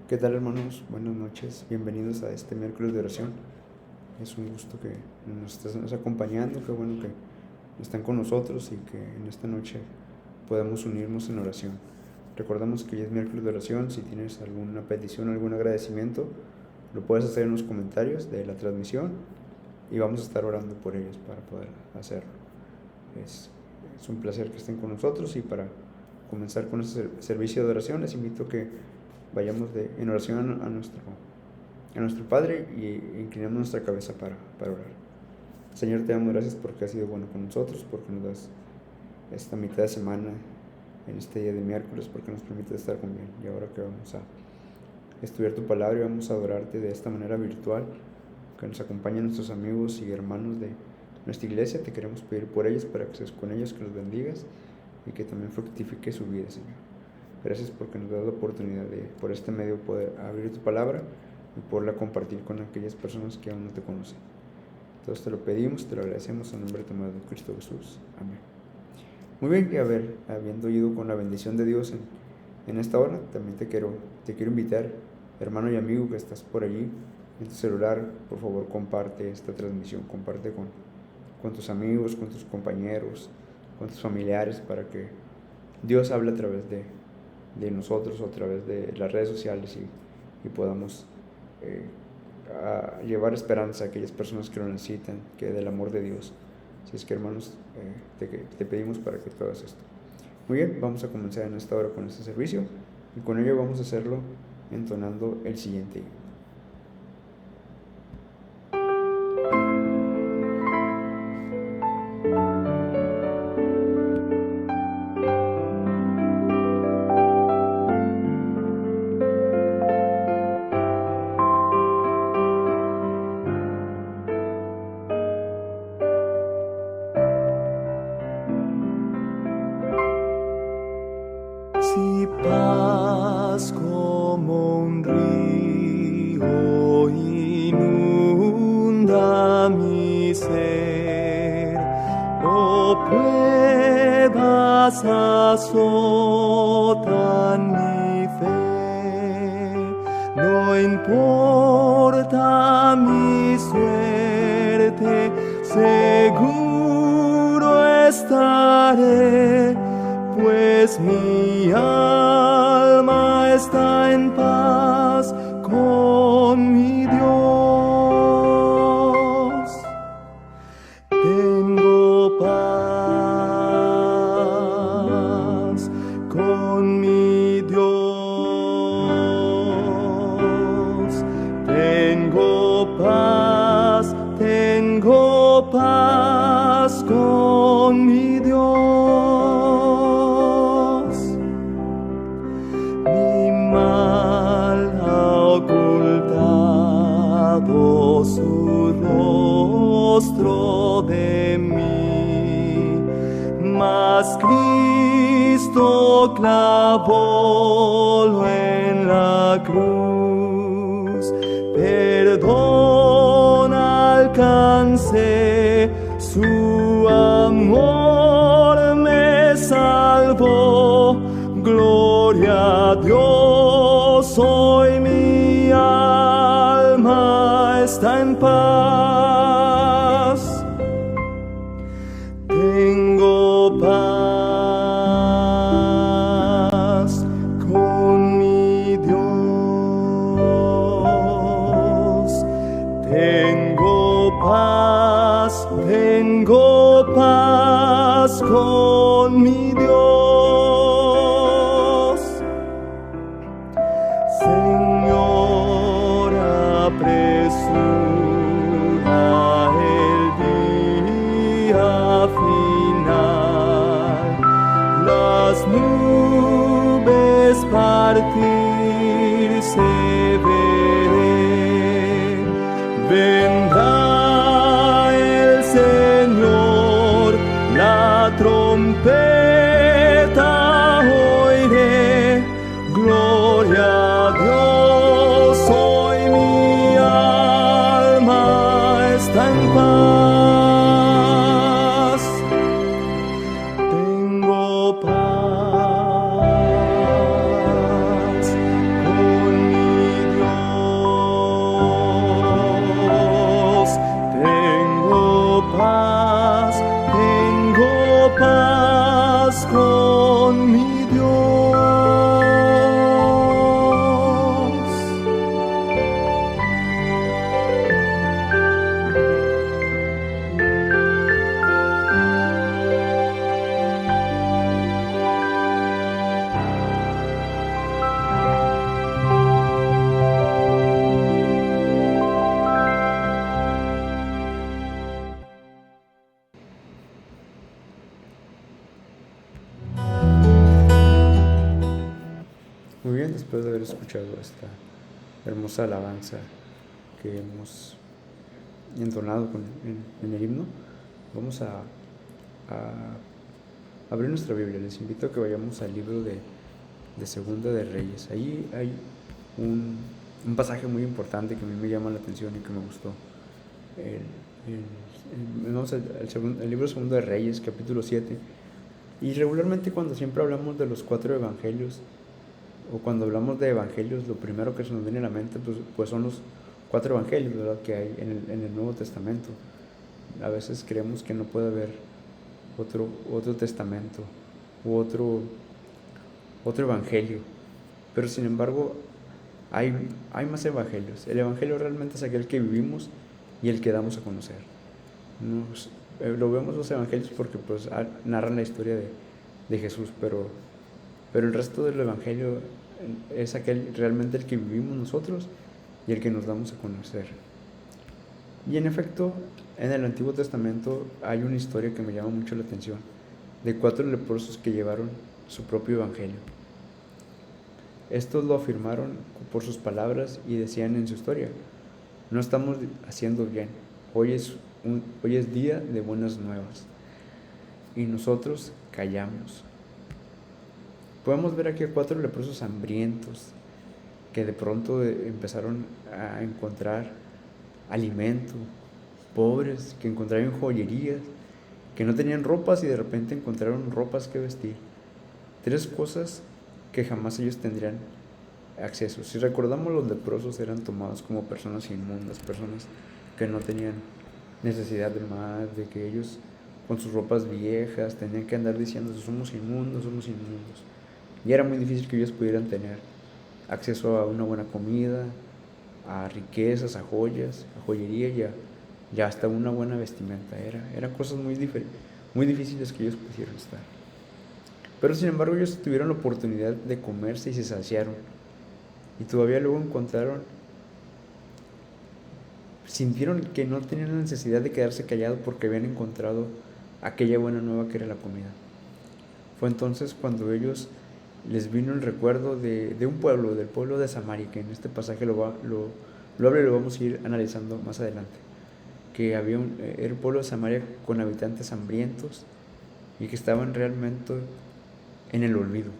¿Qué tal, hermanos? Buenas noches, bienvenidos a este miércoles de oración. Es un gusto que nos estés acompañando, qué bueno que están con nosotros y que en esta noche podamos unirnos en oración. Recordamos que ya es miércoles de oración. Si tienes alguna petición, algún agradecimiento, lo puedes hacer en los comentarios de la transmisión y vamos a estar orando por ellos para poder hacerlo. Es un placer que estén con nosotros, y para comenzar con este servicio de oración les invito a que vayamos en oración a nuestro Padre y inclinamos nuestra cabeza para orar. Señor, te damos gracias porque has sido bueno con nosotros, porque nos das esta mitad de semana en este día de miércoles, porque nos permite estar con bien. Y ahora que vamos a estudiar tu palabra y vamos a adorarte de esta manera virtual, que nos acompañen nuestros amigos y hermanos de nuestra iglesia, te queremos pedir por ellos, para que estés con ellos, que los bendigas y que también fructifique su vida, Señor. Gracias porque nos das la oportunidad de, por este medio, poder abrir tu palabra y poderla compartir con aquellas personas que aún no te conocen. Entonces te lo pedimos, te lo agradecemos en nombre de tu amado Cristo Jesús. Amén. Muy bien, y habiendo ido con la bendición de Dios en esta hora, también te quiero invitar, hermano y amigo que estás por allí en tu celular, por favor comparte esta transmisión, comparte con tus amigos, con tus compañeros, con tus familiares, para que Dios hable a través de nosotros, o a través de las redes sociales, y podamos llevar esperanza a aquellas personas que lo necesitan, que del amor de Dios. Así es que, hermanos, te pedimos para que tú hagas esto. Muy bien, vamos a comenzar en esta hora con este servicio, y con ello vamos a hacerlo entonando el siguiente himno. Si paz como un río inunda mi ser, o pruebas azotan mi fe, no importa mi suerte, seguro estaré, pues mi alma está en paz con mi Dios. Tengo paz con mi Dios. Tengo paz con mi Dios. Su rostro de mí, mas Cristo clavólo en la cruz, perdón alcancé, su amor me salvó, gloria a Dios, hoy mi alma está en paz. Tengo paz con mi Dios. Tengo paz con mi Dios. Señor, apresúrate Muy bien, después de haber escuchado esta hermosa alabanza que hemos entonado en el himno, vamos a abrir nuestra Biblia. Les invito a que vayamos al libro de Segunda de Reyes. Ahí hay un pasaje muy importante que a mí me llama la atención y que me gustó. Vamos al libro Segundo de Reyes, capítulo 7. Y regularmente cuando siempre hablamos de los 4 evangelios, o cuando hablamos de evangelios, lo primero que se nos viene a la mente pues son los 4 evangelios, ¿verdad?, que hay en el Nuevo Testamento. A veces creemos que no puede haber otro testamento u otro evangelio, pero sin embargo hay más evangelios. El evangelio realmente es aquel que vivimos y el que damos a conocer. Lo vemos los evangelios porque pues narran la historia de Jesús, pero el resto del evangelio es aquel realmente el que vivimos nosotros y el que nos damos a conocer. Y en efecto, en el Antiguo Testamento hay una historia que me llama mucho la atención, de 4 leprosos que llevaron su propio evangelio. Estos lo afirmaron por sus palabras y decían en su historia: no estamos haciendo bien, hoy es día de buenas nuevas, y nosotros callamos. Podemos ver aquí a 4 leprosos hambrientos que de pronto empezaron a encontrar alimento, pobres que encontraron joyerías, que no tenían ropas y de repente encontraron ropas que vestir. 3 cosas que jamás ellos tendrían acceso. Si recordamos, los leprosos eran tomados como personas inmundas, personas que no tenían necesidad de más, de que ellos con sus ropas viejas tenían que andar diciendo somos inmundos. Y era muy difícil que ellos pudieran tener acceso a una buena comida, a riquezas, a joyas, a joyería y hasta una buena vestimenta. Eran cosas muy difíciles que ellos pudieron estar. Pero sin embargo ellos tuvieron la oportunidad de comerse y se saciaron. Y todavía luego sintieron que no tenían la necesidad de quedarse callados porque habían encontrado aquella buena nueva que era la comida. Fue entonces cuando ellos les vino el recuerdo de un pueblo, del pueblo de Samaria, que en este pasaje lo habla y lo vamos a ir analizando más adelante, que era un pueblo de Samaria con habitantes hambrientos y que estaban realmente en el olvido.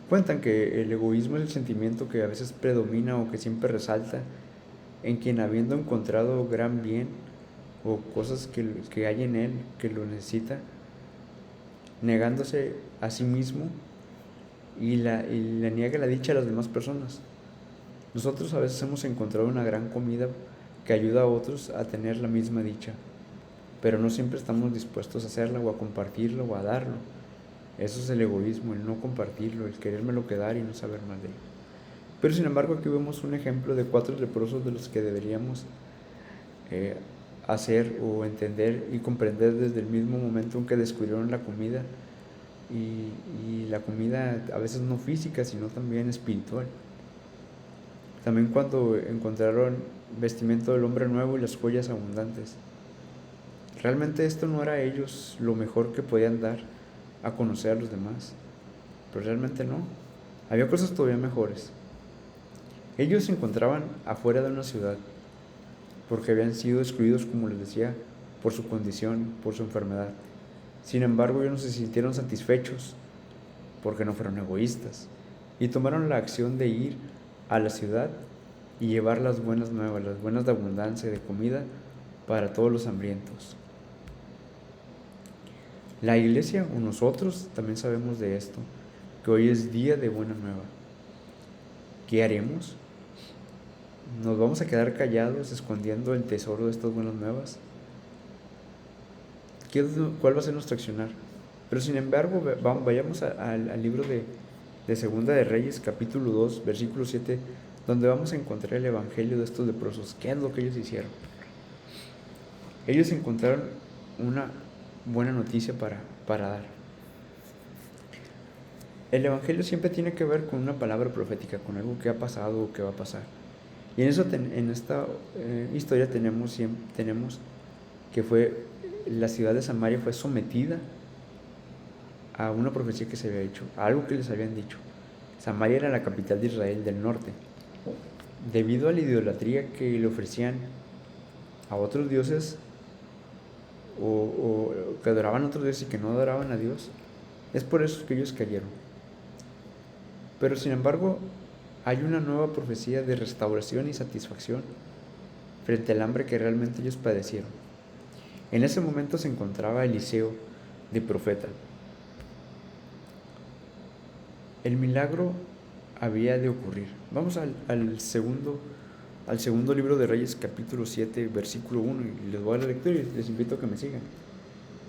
Cuentan que el egoísmo es el sentimiento que a veces predomina o que siempre resalta en quien, habiendo encontrado gran bien o cosas que hay en él que lo necesita, negándose a sí mismo y le niega la dicha a las demás personas. Nosotros a veces hemos encontrado una gran comida que ayuda a otros a tener la misma dicha, pero no siempre estamos dispuestos a hacerla o a compartirlo o a darlo. Eso es el egoísmo, el no compartirlo, el querérmelo quedar y no saber más de él. Pero sin embargo aquí vemos un ejemplo de 4 leprosos de los que deberíamos hacer o entender y comprender desde el mismo momento en que descubrieron la comida, y la comida a veces no física sino también espiritual. También cuando encontraron vestimenta del hombre nuevo y las joyas abundantes. Realmente esto no era a ellos lo mejor que podían dar a conocer a los demás, pero realmente no, había cosas todavía mejores. Ellos se encontraban afuera de una ciudad porque habían sido excluidos, como les decía, por su condición, por su enfermedad. Sin embargo, ellos no se sintieron satisfechos porque no fueron egoístas y tomaron la acción de ir a la ciudad y llevar las buenas nuevas, las buenas de abundancia de comida para todos los hambrientos. La iglesia o nosotros también sabemos de esto, que hoy es día de buena nueva. ¿Qué haremos? ¿Nos vamos a quedar callados escondiendo el tesoro de estas buenas nuevas? ¿Cuál va a ser nuestro accionar? Pero sin embargo, vayamos al libro de Segunda de Reyes, capítulo 2, versículo 7, donde vamos a encontrar el evangelio de estos leprosos. ¿Qué es lo que ellos hicieron? Ellos encontraron una buena noticia para dar. El evangelio siempre tiene que ver con una palabra profética, con algo que ha pasado o que va a pasar. Y en esta historia tenemos que la ciudad de Samaria fue sometida a una profecía que se había hecho, a algo que les habían dicho. Samaria era la capital de Israel del norte. Debido a la idolatría que le ofrecían a otros dioses, o que adoraban a otros dioses y que no adoraban a Dios, es por eso que ellos cayeron. Pero sin embargo, hay una nueva profecía de restauración y satisfacción frente al hambre que realmente ellos padecieron. En ese momento se encontraba Eliseo de profeta. El milagro había de ocurrir. Vamos al segundo libro de Reyes, capítulo 7, versículo 1, y les voy a dar la lectura y les invito a que me sigan.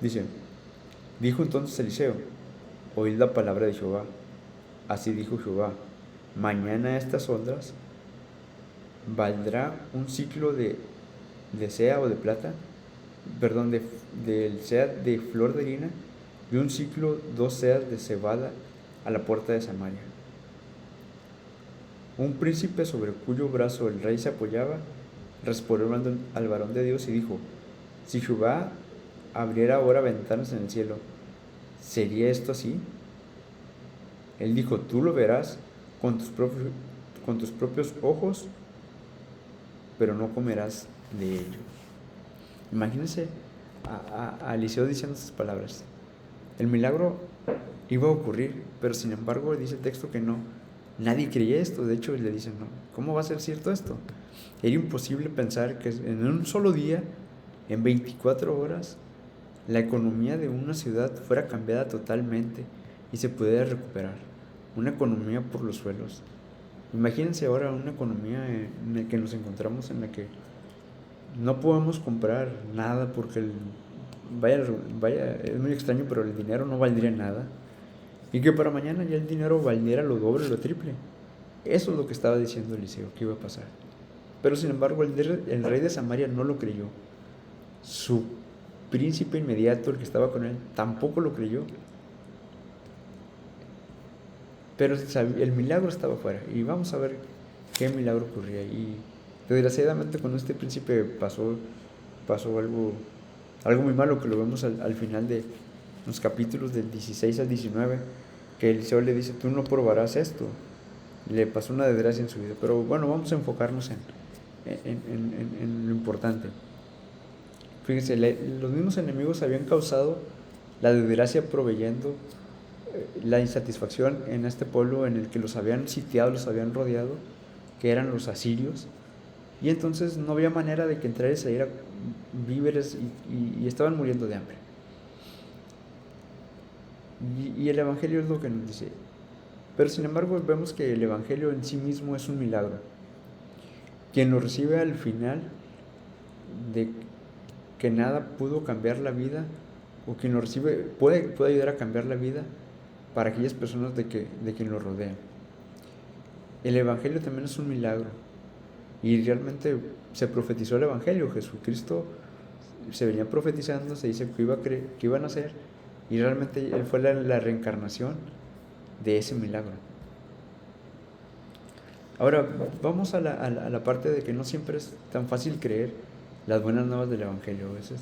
Dice: dijo entonces Eliseo: oíd la palabra de Jehová. Así dijo Jehová: mañana a estas horas valdrá un ciclo de sea o de plata, del sea de flor de harina, y un ciclo 2 seas de cebada a la puerta de Samaria. Un príncipe sobre cuyo brazo el rey se apoyaba respondió al varón de Dios y dijo: si Jehová abriera ahora ventanas en el cielo, ¿sería esto así? Él dijo: tú lo verás con tus propios ojos, pero no comerás de ello. Imagínense a Eliseo diciendo estas palabras. El milagro iba a ocurrir, pero sin embargo dice el texto que no. Nadie creía esto. De hecho, le dicen: no, ¿cómo va a ser cierto esto? Era imposible pensar que en un solo día, en 24 horas, la economía de una ciudad fuera cambiada totalmente y se pudiera recuperar. Una economía por los suelos. Imagínense ahora una economía en la que nos encontramos, en la que no podemos comprar nada porque vaya, es muy extraño, pero el dinero no valdría nada. Y que para mañana ya el dinero valiera lo doble, lo triple. Eso es lo que estaba diciendo Eliseo, que iba a pasar. Pero sin embargo, el rey de Samaria no lo creyó. Su príncipe inmediato, el que estaba con él, tampoco lo creyó. Pero el milagro estaba afuera. Y vamos a ver qué milagro ocurría. Y desgraciadamente con este príncipe pasó algo muy malo, que lo vemos al final de los capítulos del 16 al 19, que Eliseo le dice: tú no probarás esto. Le pasó una desgracia en su vida. Pero bueno, vamos a enfocarnos en lo importante. Fíjense, los mismos enemigos habían causado la desgracia proveyendo la insatisfacción en este pueblo en el que los habían sitiado, los habían rodeado, que eran los asirios. Y entonces no había manera de que entrara y saliera víveres y estaban muriendo de hambre. Y el Evangelio es lo que nos dice. Pero sin embargo vemos que el Evangelio en sí mismo es un milagro. Quien lo recibe al final de que nada pudo cambiar la vida, o quien lo recibe puede ayudar a cambiar la vida para aquellas personas de quien lo rodean. El Evangelio también es un milagro. Y realmente se profetizó el Evangelio. Jesucristo se venía profetizando, se dice que iba a nacer, y realmente Él fue la reencarnación de ese milagro. Ahora, vamos a la parte de que no siempre es tan fácil creer las buenas nuevas del Evangelio a veces.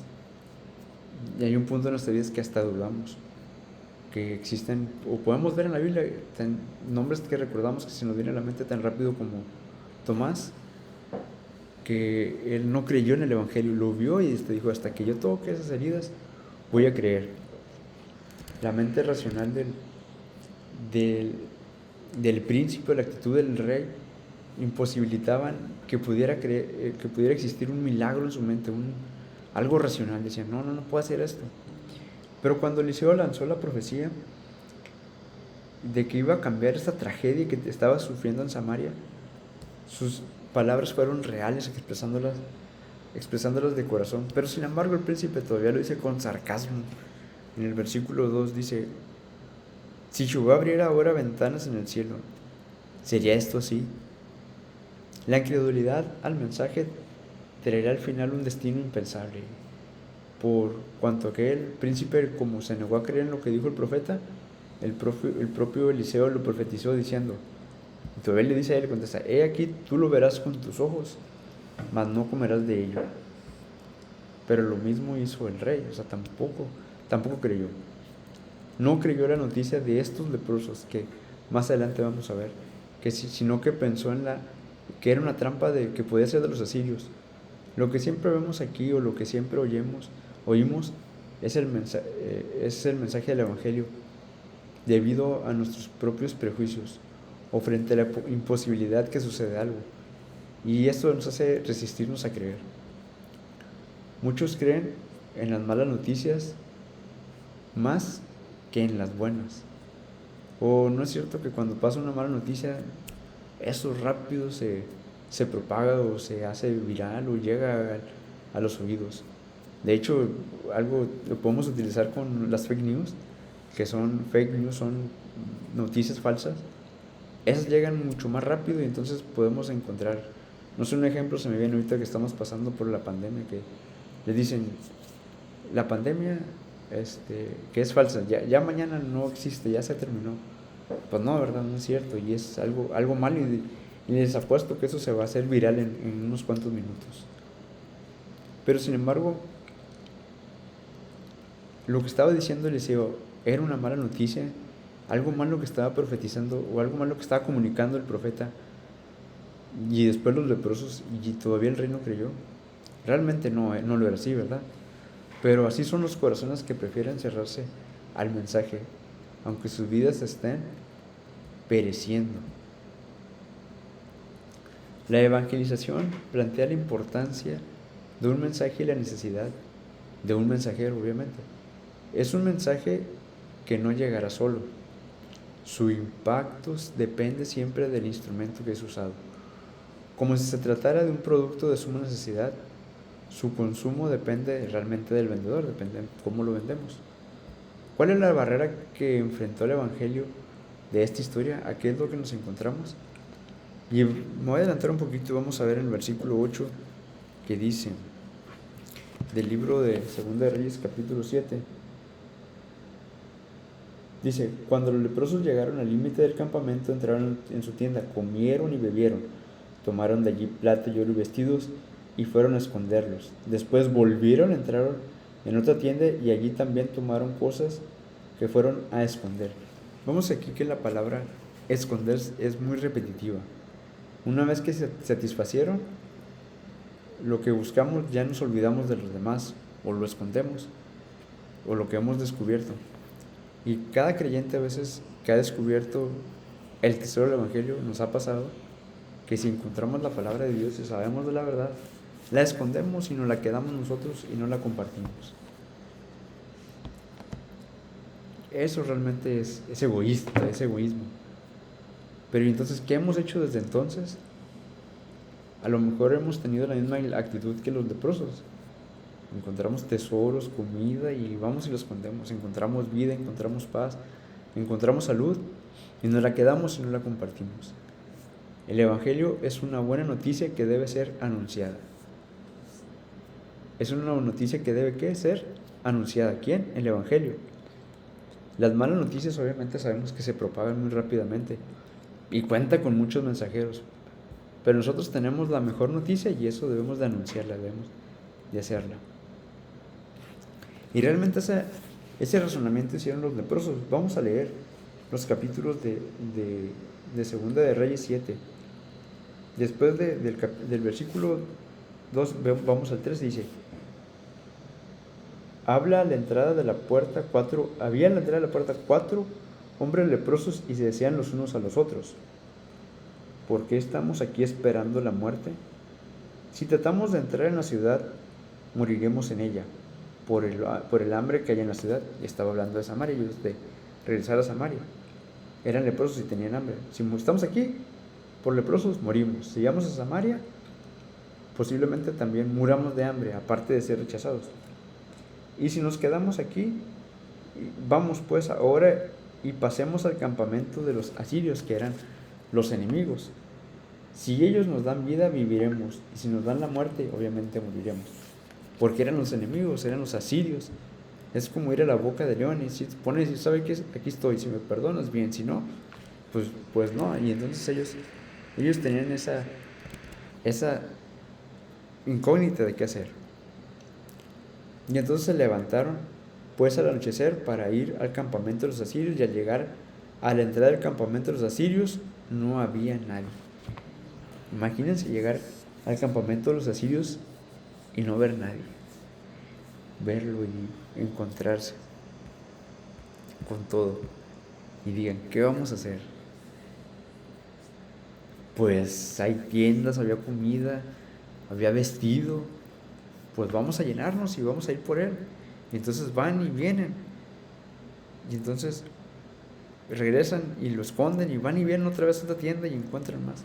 Y hay un punto en nuestra vida que hasta dudamos que existen, o podemos ver en la Biblia nombres que recordamos que se nos viene a la mente tan rápido como Tomás, que él no creyó en el Evangelio, lo vio y dijo: hasta que yo toque esas heridas, voy a creer. La mente racional del príncipe, la actitud del rey, imposibilitaban que pudiera existir un milagro en su mente, algo racional. Decían: no puedo hacer esto. Pero cuando Eliseo lanzó la profecía de que iba a cambiar esta tragedia que estaba sufriendo en Samaria, sus palabras fueron reales, expresándolas de corazón. Pero sin embargo el príncipe todavía lo dice con sarcasmo. En el versículo 2 dice: si Jehová abriera ahora ventanas en el cielo, ¿sería esto así? La incredulidad al mensaje traerá al final un destino impensable. Por cuanto aquel príncipe, como se negó a creer en lo que dijo el profeta, el propio Eliseo lo profetizó diciendo, y todavía le dice a él, contesta: he aquí, tú lo verás con tus ojos, mas no comerás de ello. Pero lo mismo hizo el rey, o sea, tampoco creyó. no creyó la noticia de estos leprosos que más adelante vamos a ver, sino que pensó que era una trampa que podía ser de los asirios. Lo que siempre vemos aquí, o lo que siempre oímos es el mensaje del Evangelio, debido a nuestros propios prejuicios o frente a la imposibilidad que sucede algo. Y esto nos hace resistirnos a creer. Muchos creen en las malas noticias más que en las buenas. ¿O no es cierto que cuando pasa una mala noticia, eso rápido se propaga o se hace viral o llega a los oídos? De hecho, algo lo podemos utilizar con las fake news, son noticias falsas. Esas llegan mucho más rápido y entonces podemos encontrar, no sé, un ejemplo se me viene ahorita que estamos pasando por la pandemia, que le dicen, la pandemia que es falsa, ya mañana no existe, ya se terminó. Pues no, ¿verdad? No es cierto, y es algo malo, y les apuesto que eso se va a hacer viral en unos cuantos minutos. Pero sin embargo, lo que estaba diciendo Eliseo era una mala noticia, algo malo que estaba profetizando o algo malo que estaba comunicando el profeta, y después los leprosos, y todavía el rey no creyó. Realmente no lo era así, ¿verdad? Pero así son los corazones que prefieren cerrarse al mensaje, aunque sus vidas estén pereciendo. La evangelización plantea la importancia de un mensaje y la necesidad de un mensajero, obviamente. Es un mensaje que no llegará solo. Su impacto depende siempre del instrumento que es usado. Como si se tratara de un producto de suma necesidad, su consumo depende realmente del vendedor, depende de cómo lo vendemos. ¿Cuál es la barrera que enfrentó el Evangelio de esta historia? ¿A qué es lo que nos encontramos? Y me voy a adelantar un poquito, vamos a ver en el versículo 8 que dice, del libro de Segunda de Reyes, capítulo 7, dice: cuando los leprosos llegaron al límite del campamento, entraron en su tienda, comieron y bebieron, tomaron de allí plata y oro y vestidos y fueron a esconderlos. Después volvieron, entraron en otra tienda y allí también tomaron cosas que fueron a esconder. Vemos aquí que la palabra esconder es muy repetitiva. Una vez que se satisfacieron lo que buscamos, ya nos olvidamos de los demás, o lo escondemos, o lo que hemos descubierto. Y cada creyente a veces que ha descubierto el tesoro del Evangelio, nos ha pasado que si encontramos la palabra de Dios y sabemos de la verdad, la escondemos y nos la quedamos nosotros y no la compartimos. Eso realmente es egoísta, es egoísmo. Pero entonces, ¿qué hemos hecho desde entonces? A lo mejor hemos tenido la misma actitud que los leprosos. Encontramos tesoros, comida y vamos y lo escondemos. Encontramos vida, encontramos paz, encontramos salud y nos la quedamos y no la compartimos. El Evangelio es una buena noticia que debe ser anunciada. Es una noticia que debe ser anunciada. ¿Quién? El Evangelio. Las malas noticias obviamente sabemos que se propagan muy rápidamente y cuenta con muchos mensajeros. Pero nosotros tenemos la mejor noticia y eso debemos de anunciarla, debemos de hacerla. Y realmente ese razonamiento hicieron los leprosos. Vamos a leer los capítulos de Segunda de Reyes 7. Después del versículo 2, vamos al 3, dice: había a la entrada de la puerta 4 hombres leprosos y se decían los unos a los otros: ¿por qué estamos aquí esperando la muerte? Si tratamos de entrar en la ciudad, moriremos en ella, por el hambre que hay en la ciudad. Y estaba hablando de Samaria, ellos de regresar a Samaria. Eran leprosos y tenían hambre. Si estamos aquí por leprosos, morimos. Si llegamos a Samaria, posiblemente también muramos de hambre, aparte de ser rechazados. Y si nos quedamos aquí, vamos pues ahora y pasemos al campamento de los asirios, que eran los enemigos. Si ellos nos dan vida, viviremos, y si nos dan la muerte, obviamente moriremos, porque eran los enemigos, eran los asirios. Es como ir a la boca de león y si te pones y ¿sabe qué? Aquí estoy, si me perdonas, bien, si no, pues no. Y entonces ellos tenían esa incógnita de qué hacer. Y entonces se levantaron pues al anochecer para ir al campamento de los asirios, y al llegar a la entrada del campamento de los asirios no había nadie. Imagínense llegar al campamento de los asirios y no ver nadie, verlo y encontrarse con todo y digan, ¿qué vamos a hacer? Pues hay tiendas, había comida, había vestido, pues vamos a llenarnos y vamos a ir por él. Y entonces van y vienen, y entonces regresan y lo esconden y van y vienen otra vez a otra tienda y encuentran más.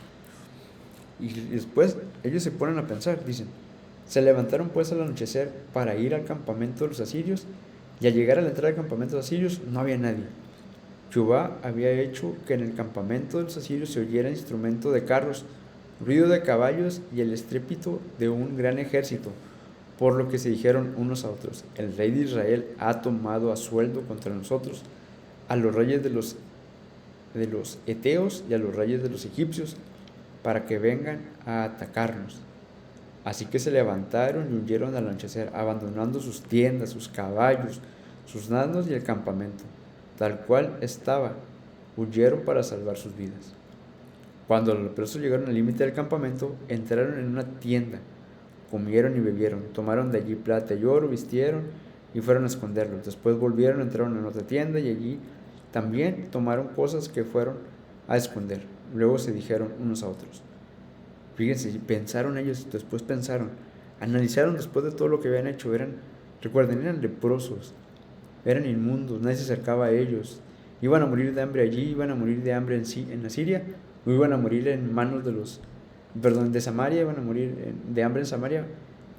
Y después ellos se ponen a pensar, dicen, se levantaron pues al anochecer para ir al campamento de los asirios, y al llegar a la entrada del campamento de los asirios no había nadie. Jehová había hecho que en el campamento de los asirios se oyera instrumento de carros, ruido de caballos y el estrépito de un gran ejército, por lo que se dijeron unos a otros, el rey de Israel ha tomado a sueldo contra nosotros a los reyes de los heteos y a los reyes de los egipcios, para que vengan a atacarnos. Así que se levantaron y huyeron al anochecer, abandonando sus tiendas, sus caballos, sus asnos y el campamento, tal cual estaba, huyeron para salvar sus vidas. Cuando los leprosos llegaron al límite del campamento, entraron en una tienda, comieron y bebieron, tomaron de allí plata y oro, vistieron y fueron a esconderlos. Después volvieron, entraron en otra tienda y allí también tomaron cosas que fueron a esconder. Luego se dijeron unos a otros. Fíjense, pensaron ellos, después pensaron, analizaron después de todo lo que habían hecho. Recuerden, eran leprosos, eran inmundos, nadie se acercaba a ellos. Iban a morir de hambre allí, iban a morir de hambre en Asiria, o iban a morir en manos de Samaria, iban a morir de hambre en Samaria,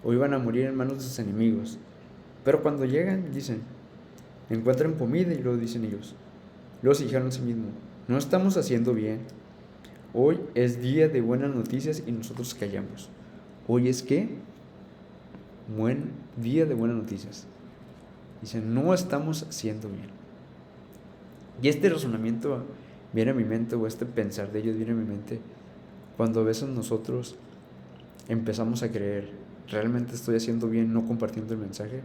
o iban a morir en manos de sus enemigos. Pero cuando llegan, dicen, encuentran comida, y luego dicen ellos, luego se dijeron a sí mismos, no estamos haciendo bien. Hoy es día de buenas noticias y nosotros callamos. Hoy es ¿qué? Buen día de buenas noticias. Dicen, no estamos haciendo bien. Y este razonamiento viene a mi mente, o este pensar de ellos viene a mi mente, cuando a veces nosotros empezamos a creer, ¿realmente estoy haciendo bien no compartiendo el mensaje?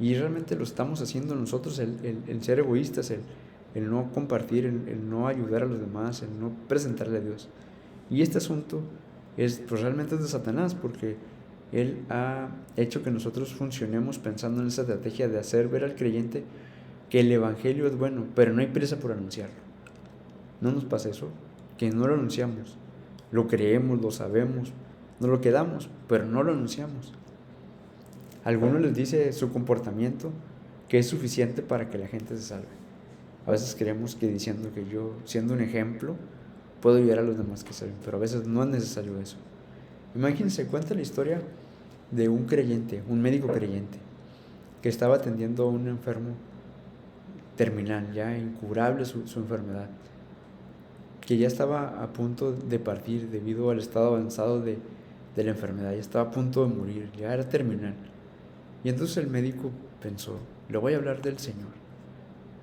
Y realmente lo estamos haciendo nosotros, el ser egoístas, el no compartir, el no ayudar a los demás, el no presentarle a Dios. Y este asunto pues realmente es de Satanás, porque él ha hecho que nosotros funcionemos pensando en esa estrategia de hacer ver al creyente que el evangelio es bueno, pero no hay prisa por anunciarlo. ¿No nos pasa eso? Que no lo anunciamos, lo creemos, lo sabemos, nos lo quedamos, pero no lo anunciamos. A algunos les dice su comportamiento que es suficiente para que la gente se salve. A veces creemos que diciendo que yo, siendo un ejemplo, puedo ayudar a los demás que salven, pero a veces no es necesario eso. Imagínense, cuenta la historia de un creyente, un médico creyente, que estaba atendiendo a un enfermo terminal, ya incurable su enfermedad, que ya estaba a punto de partir debido al estado avanzado de la enfermedad, ya estaba a punto de morir, ya era terminal. Y entonces el médico pensó, le voy a hablar del Señor.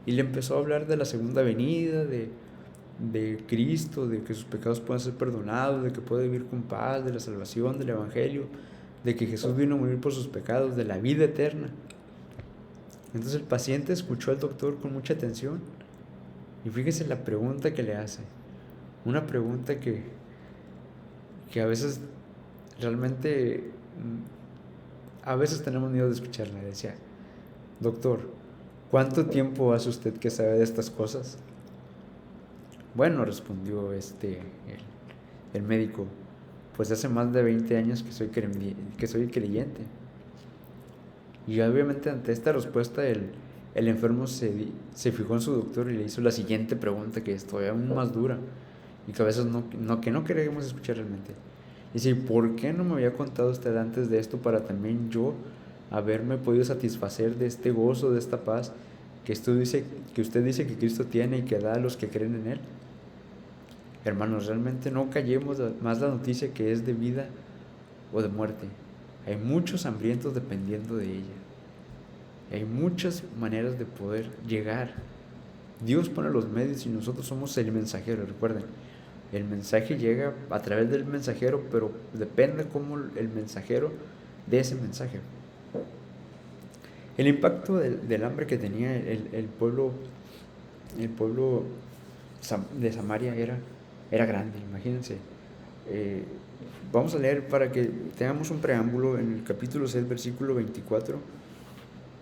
Y le empezó a hablar de la segunda venida, de Cristo, de que sus pecados puedan ser perdonados, de que puede vivir con paz, de la salvación, del evangelio, de que Jesús vino a morir por sus pecados, de la vida eterna. Entonces el paciente escuchó al doctor con mucha atención, y fíjese la pregunta que le hace, una pregunta que a veces realmente, a veces tenemos miedo de escucharla. Decía, doctor, ¿cuánto tiempo hace usted que sabe de estas cosas? Bueno, respondió el médico, pues hace más de 20 años que soy creyente. Y obviamente ante esta respuesta el enfermo se fijó en su doctor y le hizo la siguiente pregunta, que es todavía aún más dura y que a veces no queremos escuchar realmente. Dice, ¿por qué no me había contado usted antes de esto para también yo haberme podido satisfacer de este gozo, de esta paz que usted dice que Cristo tiene y que da a los que creen en Él? Hermanos, realmente no callemos más la noticia que es de vida o de muerte. Hay muchos hambrientos dependiendo de ella. Hay muchas maneras de poder llegar. Dios pone los medios y nosotros somos el mensajero. Recuerden, el mensaje llega a través del mensajero, pero depende cómo el mensajero dé ese mensaje. El impacto del hambre que tenía el pueblo de Samaria era grande, imagínense. Vamos a leer para que tengamos un preámbulo en el capítulo 6, versículo 24.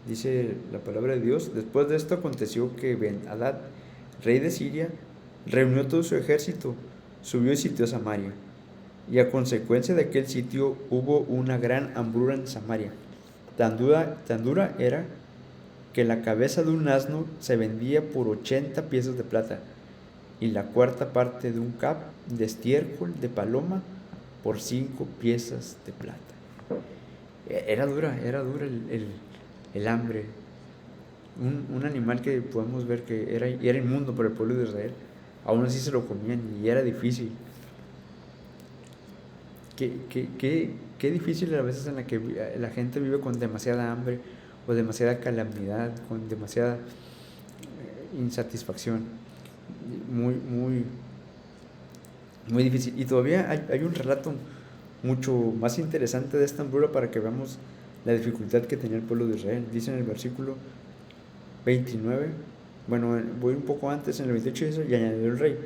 Dice la palabra de Dios: después de esto aconteció que Ben-Hadad, rey de Siria, reunió todo su ejército, subió y sitió a Samaria. Y a consecuencia de aquel sitio hubo una gran hambruna en Samaria. Tan dura era que la cabeza de un asno se vendía por 80 piezas de plata, y la cuarta parte de un cap de estiércol de paloma por 5 piezas de plata. Era dura el hambre. Un animal que podemos ver que era inmundo para el pueblo de Israel, aún así se lo comían y era difícil. Qué difícil a veces en la que la gente vive con demasiada hambre o demasiada calamidad, con demasiada insatisfacción. Muy difícil. Y todavía hay un relato mucho más interesante de esta hambruna para que veamos la dificultad que tenía el pueblo de Israel. Dice en el versículo 29, bueno, voy un poco antes, en el 28 dice: y añadió el rey: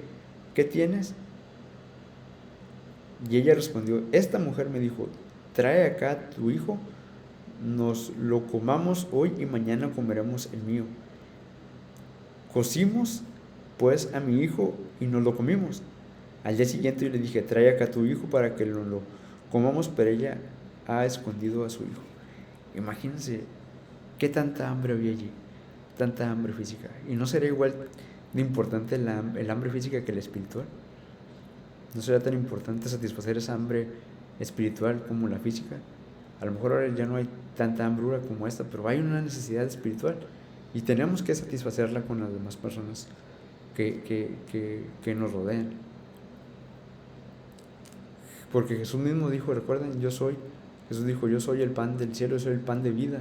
¿qué tienes? Y ella respondió: esta mujer me dijo, trae acá tu hijo, nos lo comamos hoy y mañana comeremos el mío. Cocimos pues a mi hijo y nos lo comimos. Al día siguiente yo le dije: trae acá tu hijo para que lo comamos, pero ella ha escondido a su hijo. Imagínense qué tanta hambre había allí, tanta hambre física. ¿Y no será igual de importante el hambre física que el espiritual? ¿No será tan importante satisfacer esa hambre espiritual como la física? A lo mejor ahora ya no hay tanta hambruna como esta, pero hay una necesidad espiritual y tenemos que satisfacerla con las demás personas que nos rodean. Porque Jesús mismo dijo, recuerden, Jesús dijo: yo soy el pan del cielo, yo soy el pan de vida.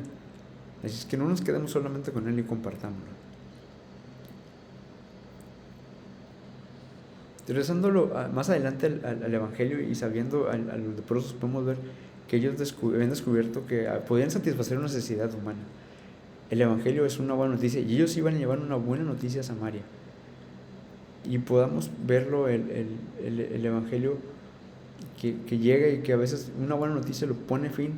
Así es que no nos quedemos solamente con Él y compartámoslo. Regresándolo más adelante al Evangelio y sabiendo a los leprosos, podemos ver que ellos habían descubierto que podían satisfacer una necesidad humana. El Evangelio es una buena noticia y ellos iban a llevar una buena noticia a Samaria. Y podamos verlo, el Evangelio que llega y que a veces una buena noticia lo pone fin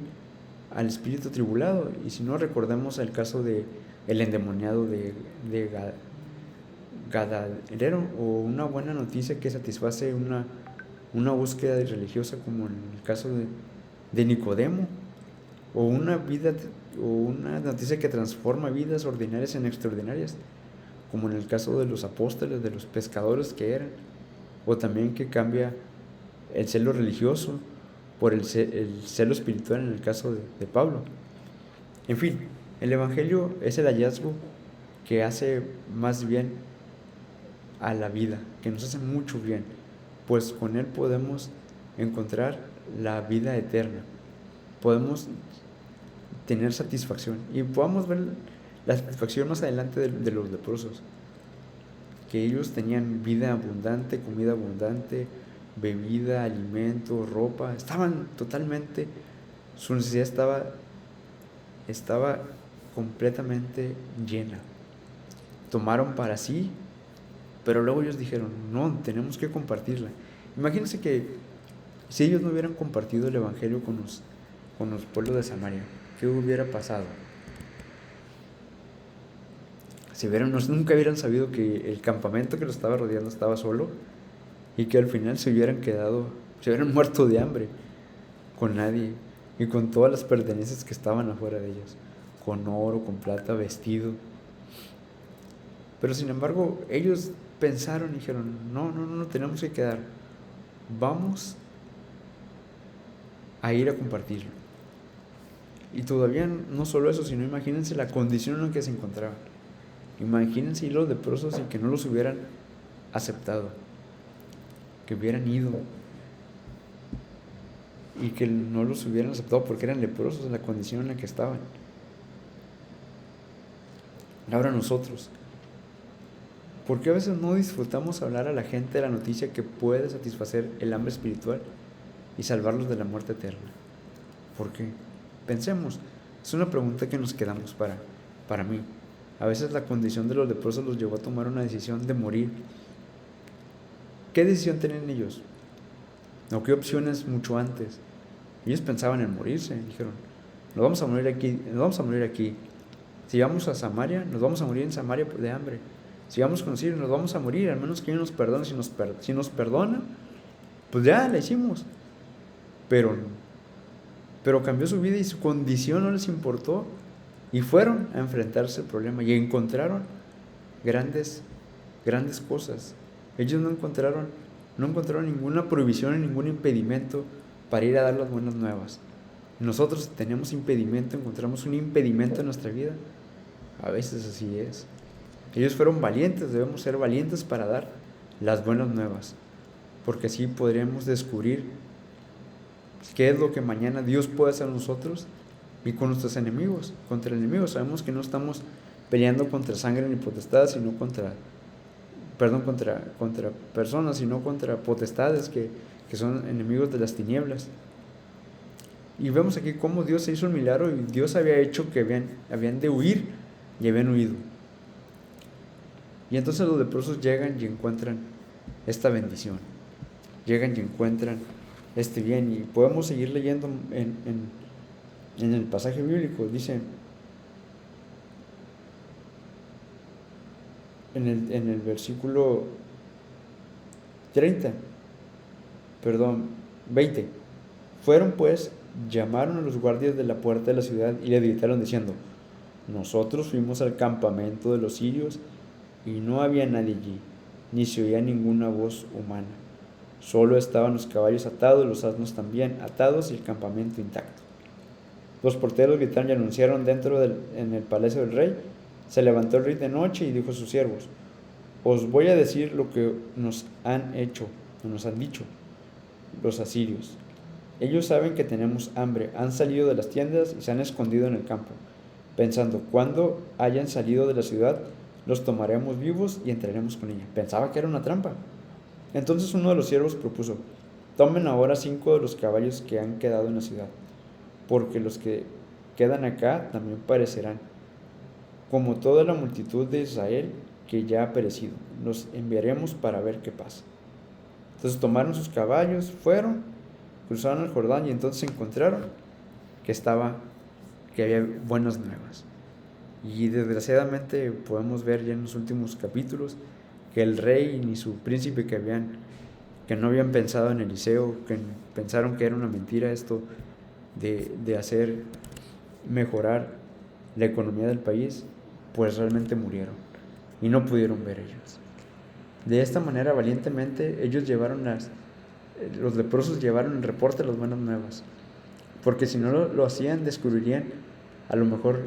al espíritu tribulado. Y si no, recordemos el caso de el endemoniado de Gadareno, o una buena noticia que satisface una búsqueda religiosa, como en el caso de Nicodemo, o una noticia que transforma vidas ordinarias en extraordinarias, como en el caso de los apóstoles, de los pescadores que eran, o también que cambia el celo religioso por el celo espiritual en el caso de Pablo. En fin, el Evangelio es el hallazgo que hace más bien a la vida, que nos hace mucho bien, pues con él podemos encontrar la vida eterna, podemos tener satisfacción y podamos ver la satisfacción más adelante de los leprosos, que ellos tenían vida abundante, comida abundante, bebida, alimento, ropa, estaban totalmente, su necesidad estaba completamente llena. Tomaron para sí, pero luego ellos dijeron: no, tenemos que compartirla. Imagínense que si ellos no hubieran compartido el Evangelio con los pueblos de Samaria, ¿qué hubiera pasado? Si nunca hubieran sabido que el campamento que los estaba rodeando estaba solo, y que al final se hubieran muerto de hambre, con nadie, y con todas las pertenencias que estaban afuera de ellos, con oro, con plata, vestido. Pero sin embargo, ellos pensaron y dijeron: no, tenemos que quedar, vamos a ir a compartirlo. Y todavía no solo eso, sino imagínense la condición en la que se encontraban. Imagínense los leprosos y que no los hubieran aceptado, que hubieran ido y que no los hubieran aceptado porque eran leprosos en la condición en la que estaban. Ahora nosotros, ¿por qué a veces no disfrutamos hablar a la gente de la noticia que puede satisfacer el hambre espiritual y salvarlos de la muerte eterna? ¿Por qué? Pensemos, Es una pregunta que nos quedamos para mí. A veces la condición de los leprosos los llevó a tomar una decisión de morir. ¿Qué decisión tenían ellos? ¿O qué opciones mucho antes? Ellos pensaban en morirse. Dijeron, nos vamos a morir aquí, nos vamos a morir aquí. Si vamos a Samaria, nos vamos a morir en Samaria de hambre. Si vamos con los sirios, nos vamos a morir, al menos que ellos nos perdonen. Si nos perdonan, pues ya la hicimos. Pero cambió su vida y su condición no les importó. Y fueron a enfrentarse al problema y encontraron grandes cosas. Ellos no encontraron ninguna prohibición, ningún impedimento para ir a dar las buenas nuevas. Nosotros tenemos impedimento, encontramos un impedimento en nuestra vida. A veces así es. Ellos fueron valientes, debemos ser valientes para dar las buenas nuevas, porque así podremos descubrir qué es lo que mañana Dios puede hacer a nosotros y con nuestros enemigos, contra enemigos. Sabemos que no estamos peleando contra sangre ni potestades, sino contra personas, sino contra potestades que son enemigos de las tinieblas. Y vemos aquí cómo Dios se hizo un milagro y Dios había hecho que habían de huir y habían huido. Y entonces los leprosos llegan y encuentran esta bendición. Llegan y encuentran este bien. Y podemos seguir leyendo en el pasaje bíblico. Dice en el versículo 20. Fueron pues, llamaron a los guardias de la puerta de la ciudad y le gritaron diciendo: nosotros fuimos al campamento de los sirios y no había nadie allí, ni se oía ninguna voz humana. Solo estaban los caballos atados, los asnos también atados y el campamento intacto. Los porteros gritaron y anunciaron en el palacio del rey. Se levantó el rey de noche y dijo a sus siervos: os voy a decir lo que nos han dicho los asirios. Ellos saben que tenemos hambre, han salido de las tiendas y se han escondido en el campo, pensando, cuando hayan salido de la ciudad, los tomaremos vivos y entraremos con ella. Pensaba que era una trampa. Entonces uno de los siervos propuso: tomen ahora 5 de los caballos que han quedado en la ciudad, porque los que quedan acá también perecerán, como toda la multitud de Israel que ya ha perecido. Los enviaremos para ver qué pasa. Entonces tomaron sus caballos, fueron, cruzaron el Jordán y entonces encontraron que había buenas nuevas. Y desgraciadamente podemos ver ya en los últimos capítulos que el rey ni su príncipe que no habían pensado en Eliseo, que pensaron que era una mentira esto de hacer mejorar la economía del país, pues realmente murieron y no pudieron ver ellos. De esta manera, valientemente, los leprosos llevaron el reporte de las buenas nuevas, porque si no lo hacían, descubrirían a lo mejor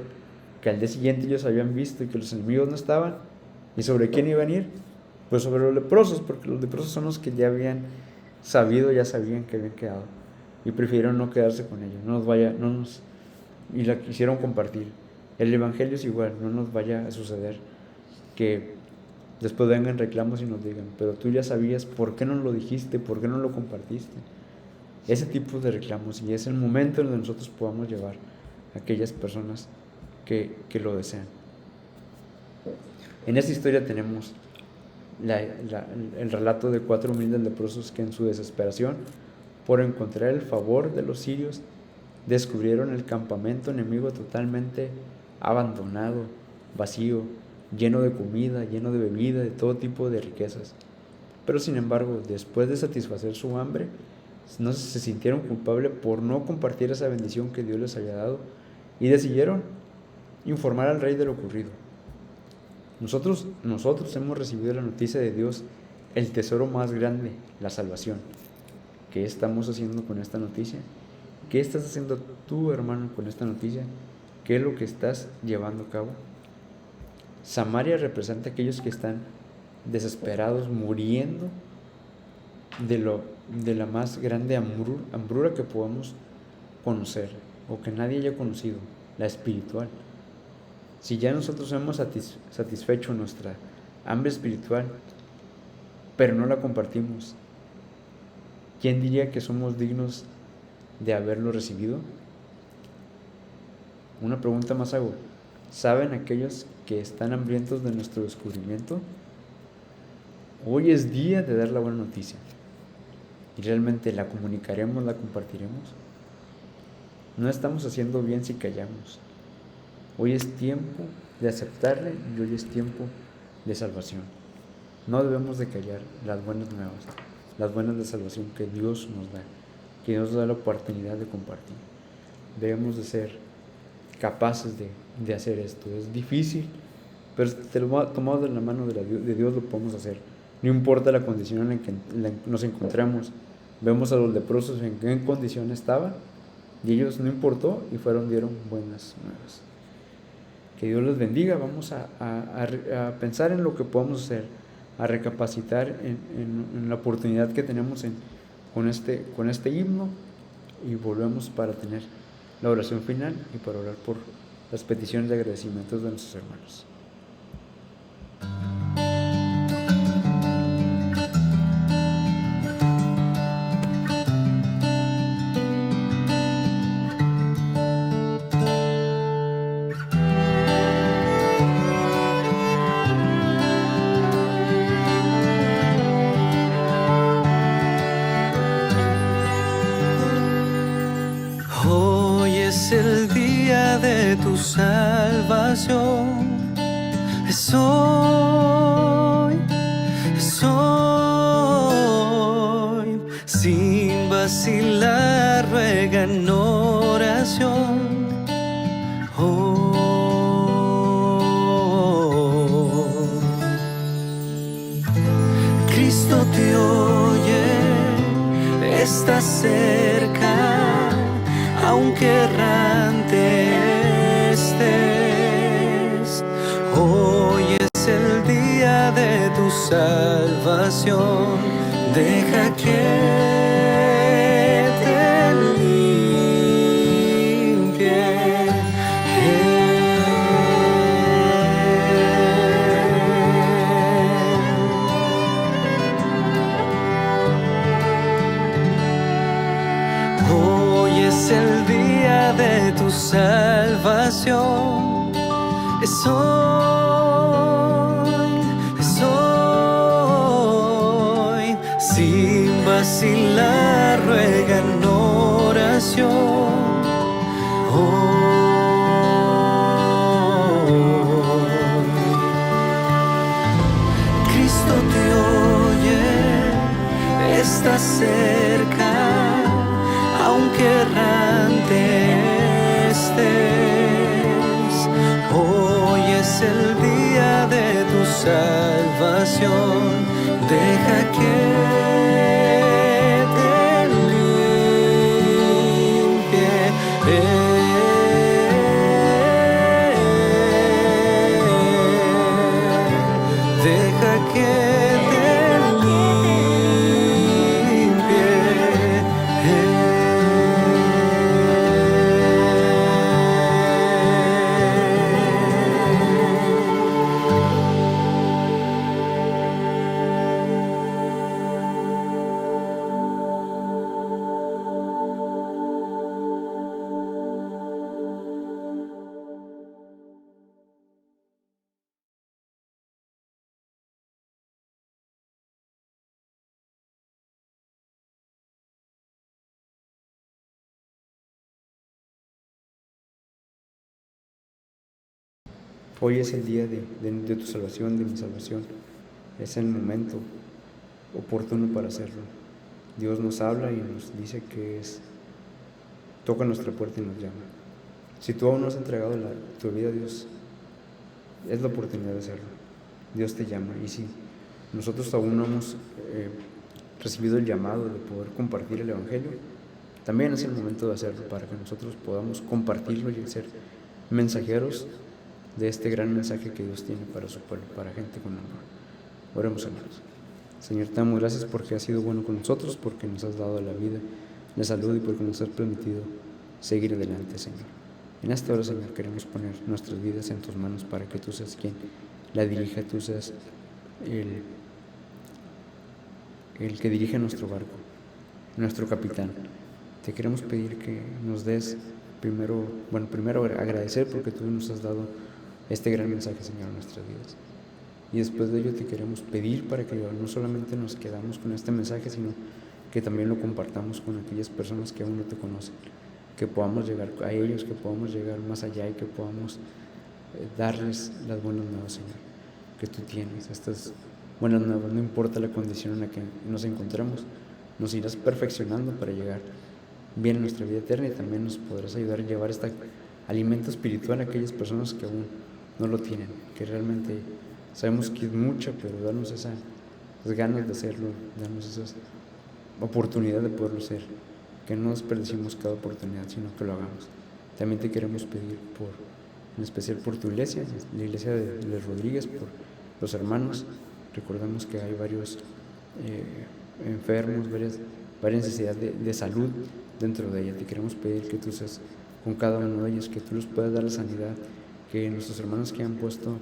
que al día siguiente ellos habían visto y que los enemigos no estaban. ¿Y sobre quién iban a ir? Pues sobre los leprosos, porque los leprosos son los que ya habían sabido, ya sabían que habían quedado y prefirieron no quedarse con ellos, y la quisieron compartir. El evangelio es igual, no nos vaya a suceder que después vengan reclamos y nos digan: pero tú ya sabías, ¿por qué no lo dijiste? ¿Por qué no lo compartiste? Ese tipo de reclamos, y es el momento en donde nosotros podamos llevar a aquellas personas que lo desean. En esta historia tenemos el relato de 4 humildes leprosos que en su desesperación por encontrar el favor de los sirios descubrieron el campamento enemigo totalmente abandonado, vacío, lleno de comida, lleno de bebida, de todo tipo de riquezas. Pero sin embargo, después de satisfacer su hambre, no se sintieron culpables por no compartir esa bendición que Dios les había dado y decidieron informar al rey de lo ocurrido. Nosotros hemos recibido la noticia de Dios, el tesoro más grande, la salvación. ¿Qué estamos haciendo con esta noticia? ¿Qué estás haciendo tú, hermano, con esta noticia? ¿Qué es lo que estás llevando a cabo? Samaria representa a aquellos que están desesperados, muriendo de la más grande hambruna que podamos conocer o que nadie haya conocido, la espiritual. Si ya nosotros hemos satisfecho nuestra hambre espiritual, pero no la compartimos, ¿quién diría que somos dignos de haberlo recibido? Una pregunta más hago: ¿saben aquellos que están hambrientos de nuestro descubrimiento? Hoy es día de dar la buena noticia. ¿Y realmente la comunicaremos, la compartiremos? No estamos haciendo bien si callamos. Hoy es tiempo de aceptarle y hoy es tiempo de salvación. No debemos de callar las buenas nuevas, las buenas de salvación que Dios nos da, que nos da la oportunidad de compartir. Debemos de ser capaces de hacer esto. Es difícil, pero tomado de la mano de Dios lo podemos hacer. No importa la condición en que nos encontramos. Vemos a los leprosos en qué condición estaban y ellos no importó y dieron buenas nuevas. Que Dios los bendiga. Vamos a pensar en lo que podemos hacer, a recapacitar en la oportunidad que tenemos con este himno, y volvemos para tener la oración final y para orar por las peticiones de agradecimientos de nuestros hermanos. Hoy es el día de tu salvación. Es hoy, sin vacilar, ruega en oración. Cristo te oye, está cerca, aunque errante estés. Hoy es el día de tu salvación. Deja que te limpie. Hoy es el día de tu salvación. Es hoy, sin vacilar, ruega en oración. Cristo te oye, está cerca, aunque errante estés. Hoy es el día de tu salvación. Deja que te limpie. Deja que te Hoy es el día de tu salvación, de mi salvación. Es el momento oportuno para hacerlo. Dios nos habla y nos dice que toca nuestra puerta y nos llama. Si tú aún no has entregado tu vida a Dios, es la oportunidad de hacerlo. Dios te llama, y si nosotros aún no hemos recibido el llamado de poder compartir el Evangelio, también es el momento de hacerlo, para que nosotros podamos compartirlo y ser mensajeros de este gran mensaje que Dios tiene para su pueblo, para gente con amor. Oremos, hermanos. Señor, te damos gracias porque has sido bueno con nosotros, porque nos has dado la vida, la salud, y porque nos has permitido seguir adelante, Señor. En esta hora, Señor, queremos poner nuestras vidas en tus manos para que tú seas quien la dirija, tú seas el que dirige nuestro barco, nuestro capitán. Te queremos pedir que nos des primero agradecer porque tú nos has dado este gran mensaje, Señor, en nuestras vidas. Y después de ello te queremos pedir para que no solamente nos quedamos con este mensaje, sino que también lo compartamos con aquellas personas que aún no te conocen, que podamos llegar a ellos, que podamos llegar más allá y que podamos darles las buenas nuevas, Señor, que tú tienes. Estas buenas nuevas, no importa la condición en la que nos encontremos, nos irás perfeccionando para llegar bien a nuestra vida eterna y también nos podrás ayudar a llevar este alimento espiritual a aquellas personas que aún no lo tienen, que realmente sabemos que es mucha, pero darnos esas ganas de hacerlo, darnos esas oportunidades de poderlo hacer, que no desperdiciemos cada oportunidad, sino que lo hagamos. También te queremos pedir en especial por tu iglesia, la iglesia de Les Rodríguez, por los hermanos. Recordemos que hay varios enfermos, varias necesidades de salud dentro de ella. Te queremos pedir que tú seas con cada uno de ellos, que tú les puedas dar la sanidad, que nuestros hermanos que han puesto,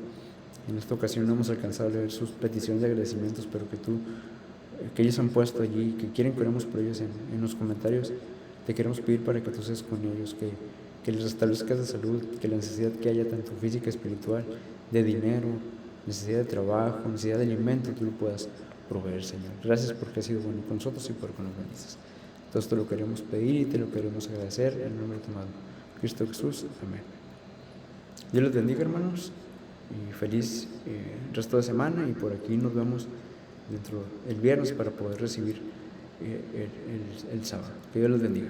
en esta ocasión no hemos alcanzado a leer sus peticiones de agradecimientos, pero que ellos han puesto allí, que quieren que oremos por ellos en los comentarios, te queremos pedir para que tú seas con ellos, que les restablezcas de salud, que la necesidad que haya tanto física, espiritual, de dinero, necesidad de trabajo, necesidad de alimento, tú lo puedas proveer, Señor. Gracias porque has sido bueno con nosotros y porque nos bendices. Entonces te lo queremos pedir y te lo queremos agradecer en el nombre de tu amado Cristo Jesús. Amén. Dios les bendiga, hermanos, y feliz resto de semana, y por aquí nos vemos dentro el viernes para poder recibir el sábado. Que Dios les bendiga.